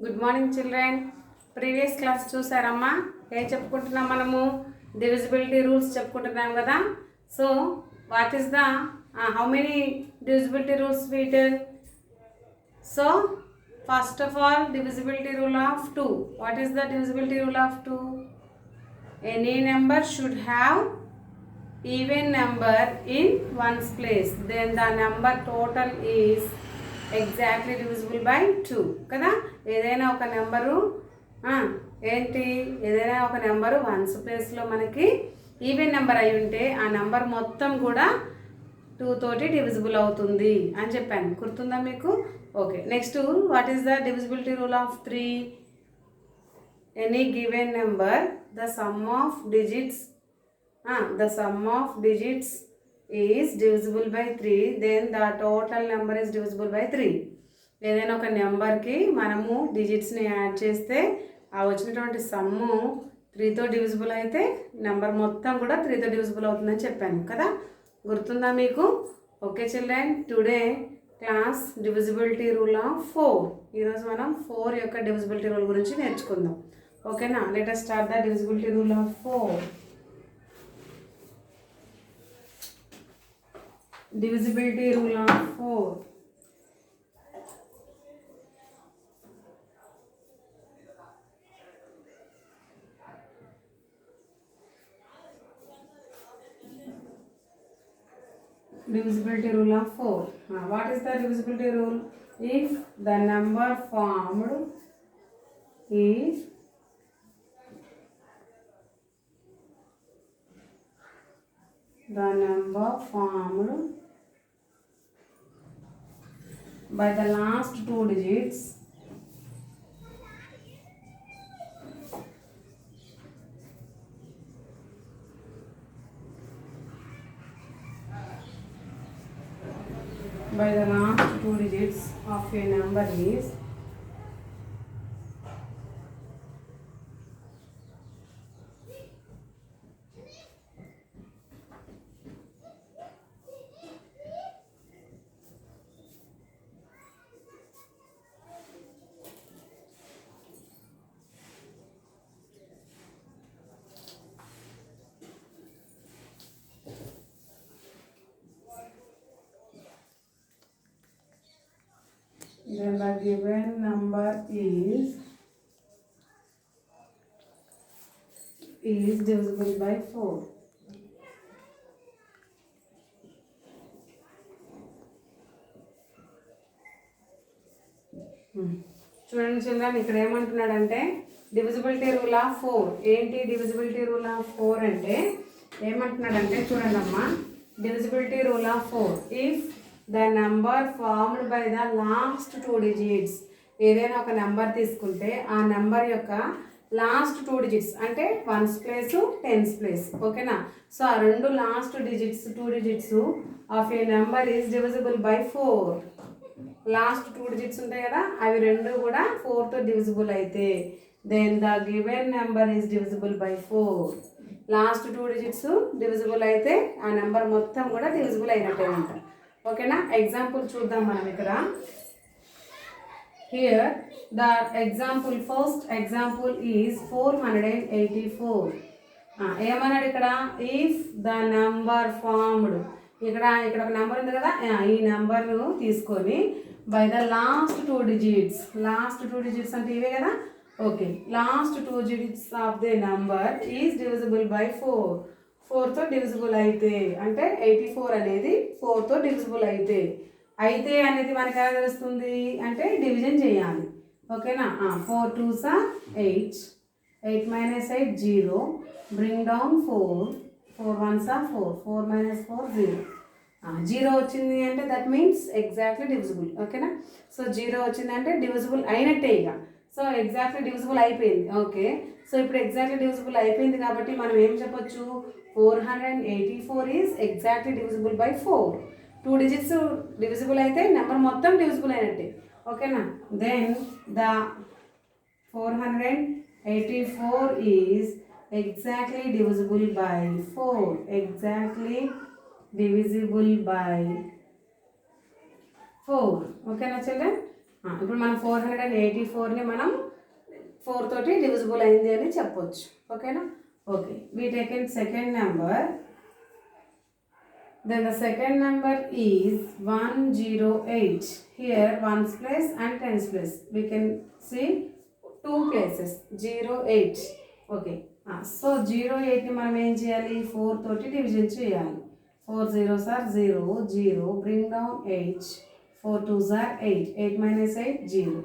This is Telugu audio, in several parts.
Good morning children. Previous class చూసారమ్మా? ఏం చెప్పుకుంటున్నాం మనము? డివిజిబిలిటీ రూల్స్ చెప్పుకుంటున్నాం కదా. So what is the how many divisibility rules we did? So first of all, divisibility rule of 2. What is the divisibility rule of 2? Any number should have even number in ones place, then the number total is exactly divisible by 2 కదా. ఏదైనా ఒక నెంబరు ఏదైనా ఒక నెంబరు వన్స్ ప్లేస్లో మనకి ఈవెన్ నెంబర్ అయి ఉంటే ఆ నెంబర్ మొత్తం కూడా 2 తోటి డివిజిబుల్ అవుతుంది అని చెప్పాను. గుర్తుందా మీకు? Okay, next what is the divisibility rule of 3? Any given number the sum of digits is divisible by 3, then the total number is divisible by 3. ఏదైనా ఒక నెంబర్కి మనము డిజిట్స్ని యాడ్ చేస్తే ఆ వచ్చినటువంటి సమ్ము 3తో డివిజిబుల్ అయితే నెంబర్ మొత్తం కూడా 3తో డివిజిబుల్ అవుతుందని చెప్పాను కదా. గుర్తుందా మీకు? Okay children, today class divisibility rule of 4. ఈరోజు మనం 4 యొక్క డివిజిబిలిటీ రూల్ గురించి నేర్చుకుందాం. ఓకేనా? Let us start the divisibility rule of 4. Divisibility rule of 4. Divisibility rule of 4. What is the divisibility rule? If the number formed is by the last 2 digits of a number is then the given number is divisible by 4. చూడండి చిల్డ్రన్, ఇక్కడ ఏమంటున్నాడంటే డివిజిబిలిటీ రూల్ ఆఫ్ 4. ఏంటి డివిజిబిలిటీ రూల్ ఆఫ్ 4 అంటే ఏమంటున్నాడంటే చూడండి అమ్మా, divisibility rule of 4 if the number formed by the last 2 digits. ఏదైనా ఒక నెంబర్ తీసుకుంటే ఆ నెంబర్ యొక్క లాస్ట్ 2 డిజిట్స్ అంటే వన్స్ ప్లేస్ టెన్స్ ప్లేస్. ఓకేనా? సో ఆ రెండు last digits 2 digits of a number is divisible by 4. Last 2 digits ఉంటాయి కదా, అవి రెండు కూడా 4తో డివిజిబుల్ అయితే then the given number is divisible by 4. Last 2 digits divisible అయితే ఆ నెంబర్ మొత్తం కూడా డివిజిబుల్ అయినట్టే అంట. ఓకేనా? ఎగ్జాంపుల్ చూద్దాం మనం ఇక్కడ. Here the example, first example is 484. ఏమన్నాడు ఇక్కడ? ఇఫ్ ద నెంబర్ ఫార్మ్డ్, ఇక్కడ ఒక నెంబర్ ఉంది కదా, ఈ నెంబర్ను తీసుకొని by the last 2 digits. Last 2 digits అంటే ఇవే కదా. Okay, last 2 digits of the number is divisible by 4. 4తో డివిజిబుల్ అయితే అంటే 84 అనేది 4తో డివిజిబుల్ అయితే అనేది మనకి ఎలా తెలుస్తుంది అంటే డివిజన్ చేయాలి. ఓకేనా? 4 2s are 8, 8 minus 8 0, bring down 4, 4 1s are 4, 4 minus 4 0. 0 వచ్చింది అంటే దట్ మీన్స్ ఎగ్జాక్ట్లీ డివిజిబుల్. ఓకేనా? సో 0 వచ్చింది అంటే డివిజిబుల్ అయినట్టే ఇక. సో ఎగ్జాక్ట్లీ డివిజిబుల్ అయిపోయింది. ఓకే, సో ఇప్పుడు ఎగ్జాక్ట్లీ డివిజిబుల్ అయిపోయింది కాబట్టి మనం ఏం చెప్పొచ్చు? 484 is exactly divisible by 4. 2 digits divisible అయితే నెంబర్ మొత్తం డివిజిబుల్ అయినట్టే. ఓకేనా? Then the 484 is exactly divisible by 4. Exactly divisible by 4. ఓకేనా చిల్డ్రన్? ఇప్పుడు మనం 484ని మనం 4 తోటి డివిజిబుల్ అయింది అని చెప్పొచ్చు. ఓకేనా? Okay, we taken second number. Then the second number is 108. Here ones place and tens place. We can see two places 08. Okay. So 08 ని మనం ఏం చేయాలి? 4 తోటి డివిజన్ చేయాలి. 4 zeros are 0, 0. Bring down 8. 4 2s are 8. 8 minus 8 0.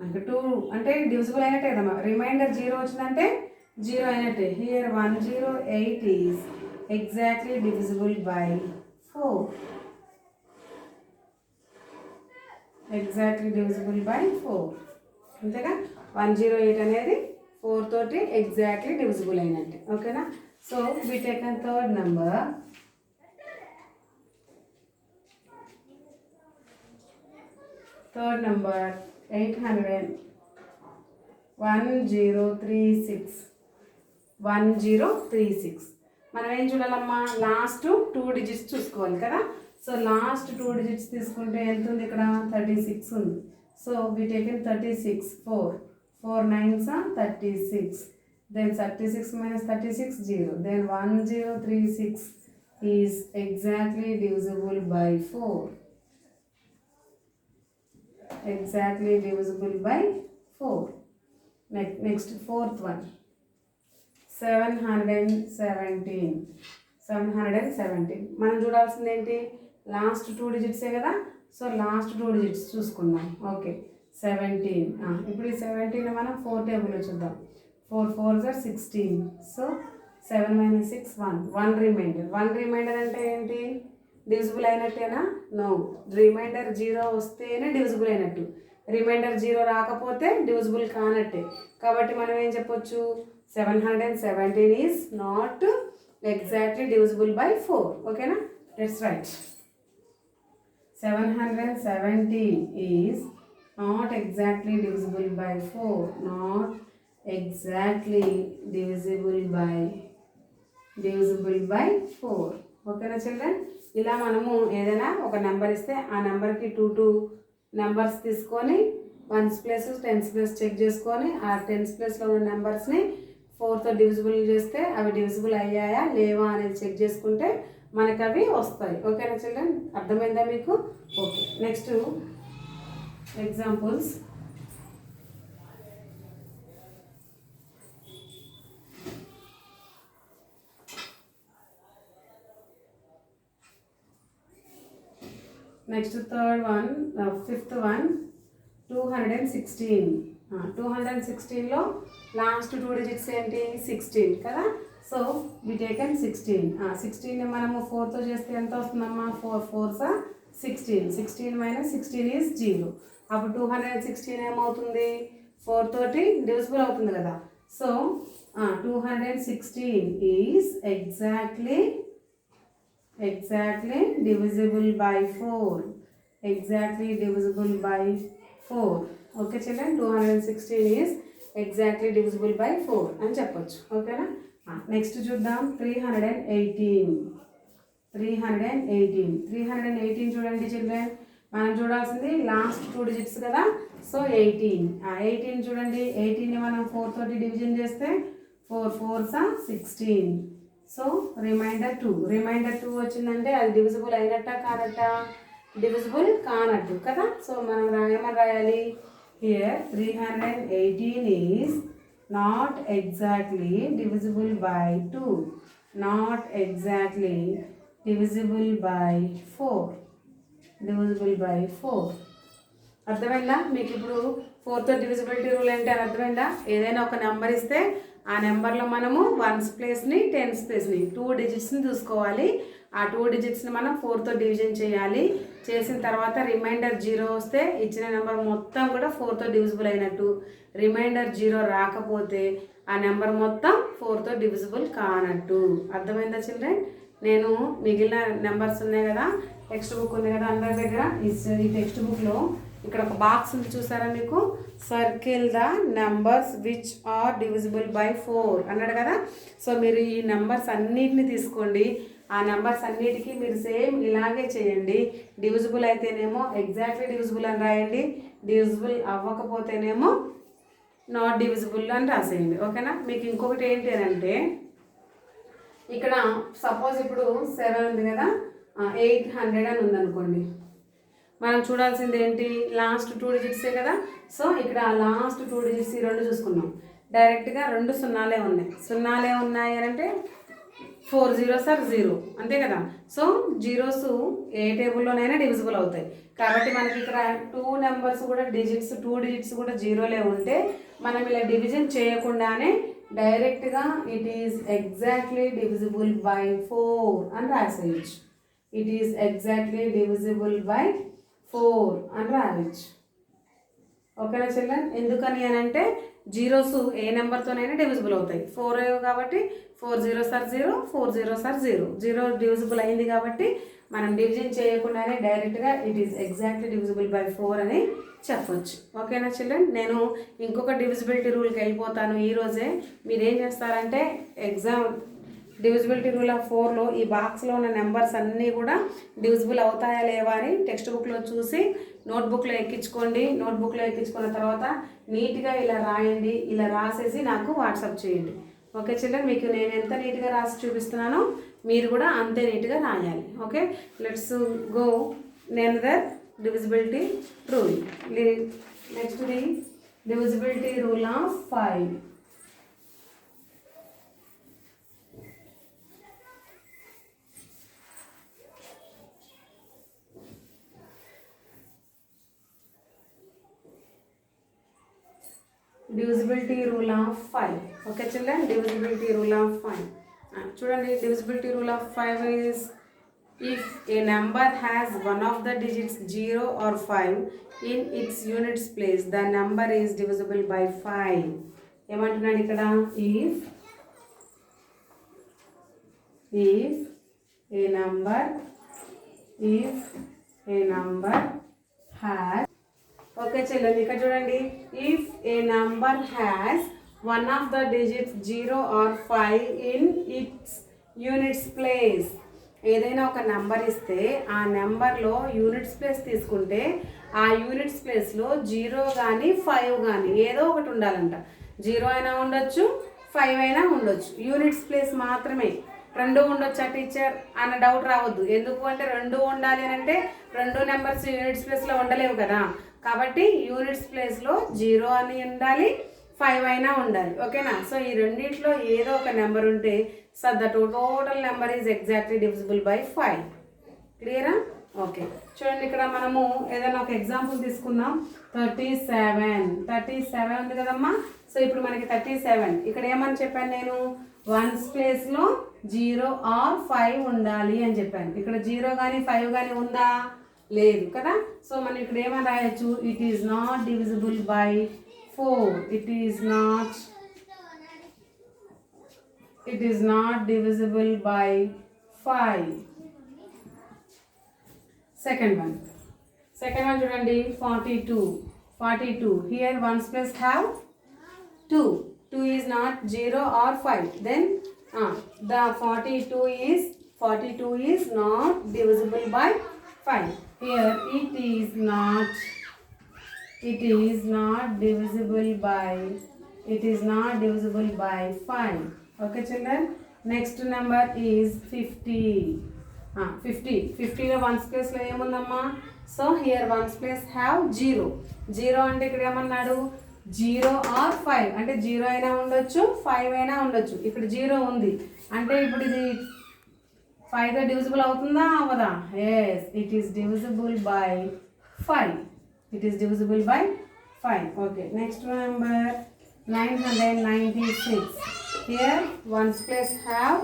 అంటే 2 అంటే డివిజిబుల్ అయినట్టే కదా. రిమైండర్ 0 వచ్చిందంటే 0 అయినట్టే. Here 108 is exactly divisible by 4. Exactly divisible by 4. అంతేగా? 108 అనేది 4 తోటి ఎగ్జాక్ట్లీ డివిజిబుల్ అయినట్టు. ఓకేనా? So we taken third number. Third number 1036. 1036. మనం ఏం చూడాలమ్మా? లాస్ట్ 2 డిజిట్స్ చూసుకోవాలి కదా. సో లాస్ట్ 2 డిజిట్స్ తీసుకుంటే ఎంత ఉంది ఇక్కడ? 36 ఉంది. So we taken 36. 4 9s are 36. Then 36 minus 36 0. Then 1036 is exactly divisible by 4. Exactly divisible by 4. Next fourth one. 717. మనం చూడాల్సింది ఏంటి? లాస్ట్ 2 డిజిట్సే కదా. సో లాస్ట్ 2 డిజిట్స్ చూసుకుందాం. ఓకే, 17. ఇప్పుడు ఈ 17 మనం 4 టేబుల్లో చూద్దాం. 4 4s are 16. So 7 minus 6 1 remainder. 1 remainder అంటే ఏంటి? డివిజిబుల్ అయినట్టేనా? నో. రిమైండర్ 0 వస్తేనే డివిజిబుల్ అయినట్టు. రిమైండర్ 0 రాకపోతే డివిజిబుల్ కానట్టే. కాబట్టి మనం ఏం చెప్పొచ్చు? 717 is not exactly divisible by 4. ఓకేనా? Let's write. 717 is not exactly divisible by 4. Not exactly divisible by 4. ఓకేనా చిల్డ్రన్? ఇలా మనము ఏదైనా ఒక నెంబర్ ఇస్తే ఆ నెంబర్కి 2 నెంబర్స్ తీసుకొని 1s place 10s place check చేసుకొని ఆ 10s ప్లేస్లో ఉన్న నెంబర్స్ని 4తో డివిజిబుల్ చేస్తే అవి డివిజిబుల్ అయ్యాయా లేవా అనేది చెక్ చేసుకుంటే మనకు అవి వస్తాయి. ఓకేనా చిల్డ్రన్? అర్థమైందా మీకు? Okay, next examples. Next third one, fifth one 216. 216లో లాస్ట్ 2 డిజిట్స్ ఏంటి? 16 కదా. So we taken 16. 16ని మనము 4తో చేస్తే ఎంత వస్తుందమ్మా? 4 4s are 16. 16 minus 16 is 0. అప్పుడు 216 ఏమవుతుంది? 4 తోటి డివిజిబుల్ అవుతుంది కదా. So 216 is exactly divisible by 4. Exactly divisible by 4. Okay children? 216 is exactly divisible by 4 అని చెప్పొచ్చు. ఓకేనా? నెక్స్ట్ చూద్దాం. 318 చూడండి చిల్డ్రన్. మనం చూడాల్సింది లాస్ట్ 2 డిజిట్స్ కదా. సో 18 చూడండి. 18ని మనం 4 తోటి డివిజన్ చేస్తే 4 4s are 16. సో రిమైండర్ 2 వచ్చిందంటే అది డివిజిబుల్ అయినట్టా కానట్టా? డివిజిబుల్ కానట్టు కదా. సో మనం ఏమని రాయాలి? Here 318 is not exactly divisible by 2. Not exactly divisible by 4. Divisible by 4. అర్థమైందా మీకు? ఇప్పుడు 4తో డివిజిబిలిటీ రూల్ ఏంటి అని అర్థమైందా? ఏదైనా ఒక నెంబర్ ఇస్తే ఆ నెంబర్లో మనము 1s ప్లేస్ని 10s ప్లేస్ని 2 డిజిట్స్ని చూసుకోవాలి. ఆ 2 డిజిట్స్ని మనం 4తో డివిజన్ చేయాలి. చేసిన తర్వాత రిమైండర్ 0 వస్తే ఇచ్చిన నెంబర్ మొత్తం కూడా 4తో డివిజిబుల్ అయినట్టు. రిమైండర్ 0 రాకపోతే ఆ నెంబర్ మొత్తం 4తో డివిజిబుల్ కానట్టు. అర్థమైందా చిల్డ్రన్? నేను మిగిలిన నెంబర్స్ ఉన్నాయి కదా, టెక్స్ట్ బుక్ ఉంది కదా అందరి దగ్గర. ఈ టెక్స్ట్ బుక్లో ఇక్కడ ఒక బాక్స్ ఉంది చూసారా మీకు? Circle the numbers which are divisible by 4 అన్నాడు కదా. సో మీరు ఈ నెంబర్స్ అన్నిటిని తీసుకోండి. ఆ నెంబర్స్ అన్నిటికీ మీరు సేమ్ ఇలాగే చేయండి. డివిజిబుల్ అయితేనేమో ఎగ్జాక్ట్లీ డివిజిబుల్ అని రాయండి, డివిజిబుల్ అవ్వకపోతేనేమో నాట్ డివిజిబుల్ అని రాసేయండి. ఓకేనా. మీకు ఇంకొకటి ఏంటి అని అంటే ఇక్కడ సపోజ్ ఇప్పుడు 7 ఉంది కదా, 800 అని ఉందనుకోండి. మనం చూడాల్సింది ఏంటి, లాస్ట్ 2 డిజిట్సే కదా. సో ఇక్కడ లాస్ట్ 2 డిజిట్స్ ఈ రెండు చూసుకున్నాం. డైరెక్ట్గా 2 సున్నాలే ఉన్నాయి. సున్నాలే ఉన్నాయి అని అంటే 4 zeros are 0 అంతే కదా. సో జీరోస్ ఏ టేబుల్లోనైనా డివిజిబుల్ అవుతాయి. కాబట్టి మనకి ఇక్కడ 2 నెంబర్స్ కూడా టూ డిజిట్స్ కూడా జీరోలే ఉంటే మనం ఇలా డివిజన్ చేయకుండానే డైరెక్ట్గా it is exactly divisible by 4 అని రాసేయచ్చు. It is exactly divisible by 4 అని రాయచ్చు. ఓకేనా చిల్డ్రన్. ఎందుకని అని అంటే జీరోస్ ఏ నెంబర్తోనైనా డివిజిబుల్ అవుతాయి. 4 కాబట్టి 4 zeros are 0, 4 zeros are 0. 0 divisible అయింది కాబట్టి మనం డివిజన్ చేయకుండానే డైరెక్ట్గా it is exactly divisible by 4 అని చెప్పొచ్చు. ఓకేనా చిల్డ్రన్. నేను ఇంకొక డివిజిబిలిటీ రూల్కి వెళ్ళిపోతాను ఈరోజే. మీరు ఏం చేస్తారంటే డివిజిబిలిటీ రూల్ ఆఫ్ 4లో ఈ బాక్స్లో ఉన్న నెంబర్స్ అన్నీ కూడా డివిజిబుల్ అవుతాయా లేవా అని టెక్స్ట్ బుక్లో చూసి నోట్బుక్లో ఎక్కించుకోండి. నోట్బుక్లో ఎక్కించుకున్న తర్వాత నీట్గా ఇలా రాయండి. ఇలా రాసేసి నాకు వాట్సాప్ చేయండి. Okay children. మీకు నేను ఎంత నీట్గా రాసి చూపిస్తున్నానో మీరు కూడా అంతే నీట్గా రాయాలి. Okay, let's go number divisibility rule. Next the divisibility rule of 5. divisibility rule of 5. Okay children, divisibility rule of 5. చూడండి, divisibility rule of 5 is if a number has one of the digits 0 or 5 in its units place, the number is divisible by 5. ఏమంటున్నాడు ఇక్కడ, if a number has, okay children, ఇక్కడ చూడండి, if a number has one of the digits 0 or 5 in its units place. ఏదైనా ఒక నెంబర్ ఇస్తే ఆ నెంబర్లో యూనిట్స్ ప్లేస్ తీసుకుంటే ఆ యూనిట్స్ ప్లేస్లో 0 కానీ 5 కానీ ఏదో ఒకటి ఉండాలంట. 0 అయినా ఉండొచ్చు, 5 అయినా ఉండొచ్చు. యూనిట్స్ ప్లేస్ మాత్రమే. 2 ఉండొచ్చా టీచర్ అన్న డౌట్ రావద్దు. ఎందుకు అంటే 2 ఉండాలి అని అంటే 2 నెంబర్స్ యూనిట్స్ ప్లేస్లో ఉండలేవు కదా. కాబట్టి యూనిట్స్ ప్లేస్లో 0 అని ఉండాలి, 5 అయినా ఉండాలి. ఓకేనా. సో ఈ రెండిట్లో ఏదో ఒక నెంబర్ ఉంటే the total number is exactly divisible by 5. క్లియరా? ఓకే, చూడండి, ఇక్కడ మనము ఏదైనా ఒక ఎగ్జాంపుల్ తీసుకుందాం. 37 ఉంది కదమ్మా. సో ఇప్పుడు మనకి 37 ఇక్కడ ఏమని చెప్పాను నేను, 1's ప్లేస్లో 0 or 5 ఉండాలి అని చెప్పాను. ఇక్కడ 0 కానీ 5 కానీ ఉందా? లేదు కదా. సో మనం ఇక్కడ ఏమని రాయొచ్చు, it is not divisible by 4. It is not divisible by 5. Second one చూడండి, 42. Here 1's place have 2 is not 0 or 5. Then the 42 is not divisible by 5. Here it is not divisible by 5. Okay children. Next number is 50. 50లో 1's place లో ఏముందమ్మా? So here 1's place have 0 అంటే ఇక్కడ ఏమన్నాడు, 0 or 5 అంటే 0 అయినా ఉండొచ్చు, 5 అయినా ఉండొచ్చు. ఇక్కడ 0 ఉంది అంటే ఇప్పుడు ఇది 5తో డివిజిబుల్ అవుతుందా అవ్వదా? Yes, it is divisible by 5. Okay, next number 996. Here 1's place have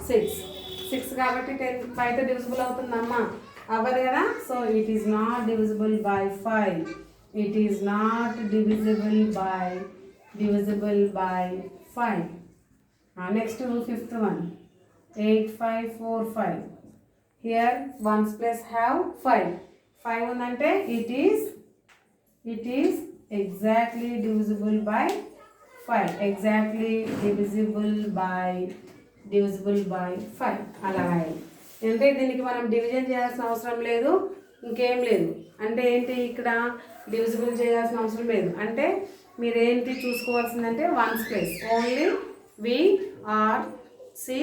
6. 6 కాబట్టి 5తో డివిజిబుల్ అవుతుందమ్మా? అవ్వదు కదా. So it is not divisible by 5. It is not divisible by 5. Next to 5th one, 8545. Here 1's place have 5 ఉందంటే it is exactly divisible by 5. Divisible by 5 అలా రాయాలి. అంటే దీనికి మనం డివిజన్ చేయాల్సిన అవసరం లేదు, ఇంకేం లేదు. అంటే ఏంటి, ఇక్కడ డివిజిబుల్ చేయాల్సిన అవసరం లేదు. అంటే మీరు ఏంటి చూసుకోవాల్సిందంటే ones place, only we are see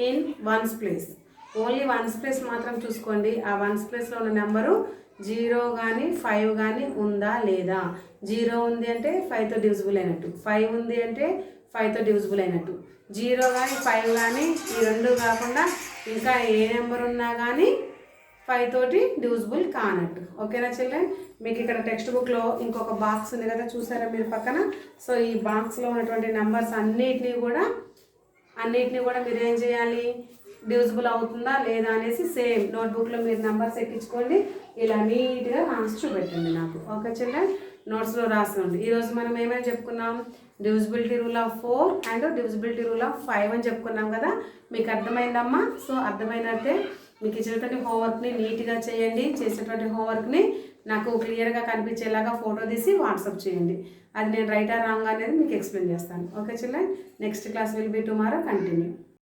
in ones place, only ones place మాత్రం చూసుకోండి. ఆ వన్స్ ప్లేస్లో ఉన్న నెంబరు 0 కానీ 5 కానీ ఉందా లేదా. 0 ఉంది అంటే 5తో డివిజిబుల్ అయినట్టు, 5 ఉంది అంటే 5తో డివిజిబుల్ అయినట్టు. 0 కానీ 5 కానీ ఈ రెండు కాకుండా ఇంకా ఏ నెంబర్ ఉన్నా కానీ 5 తోటి డివిజిబుల్ కానట్టు. ఓకేనా చిల్డ్రన్? మీకు ఇక్కడ టెక్స్ట్ బుక్లో ఇంకొక బాక్స్ ఉంది కదా, చూసారా మీరు పక్కన. సో ఈ బాక్స్లో ఉన్నటువంటి నెంబర్స్ అన్నిటినీ కూడా మీరు ఏం చేయాలి, డివిజిబుల్ అవుతుందా లేదా అనేసి సేమ్ నోట్బుక్లో మీరు నెంబర్స్ ఎక్కించుకోండి, ఇలా నీట్గా రాసి చూపెట్టండి నాకు. Okay children? నోట్స్లో రాసుకోండి. ఈరోజు మనం ఏమేమి చెప్పుకున్నాం, divisibility rule of 4 and divisibility rule of 5 అని చెప్పుకున్నాం కదా. మీకు అర్థమైందమ్మా? సో అర్థమైనట్టే మీకు ఇచ్చినటువంటి హోంవర్క్ని నీట్గా చేయండి. చేసేటువంటి హోంవర్క్ని నాకు క్లియర్గా కనిపించేలాగా ఫోటో తీసి వాట్సాప్ చేయండి. అది నేను రైట్ ఆర్ రాంగ్ అనేది మీకు ఎక్స్ప్లెయిన్ చేస్తాను. Okay children? Next class will be tomorrow. Continue.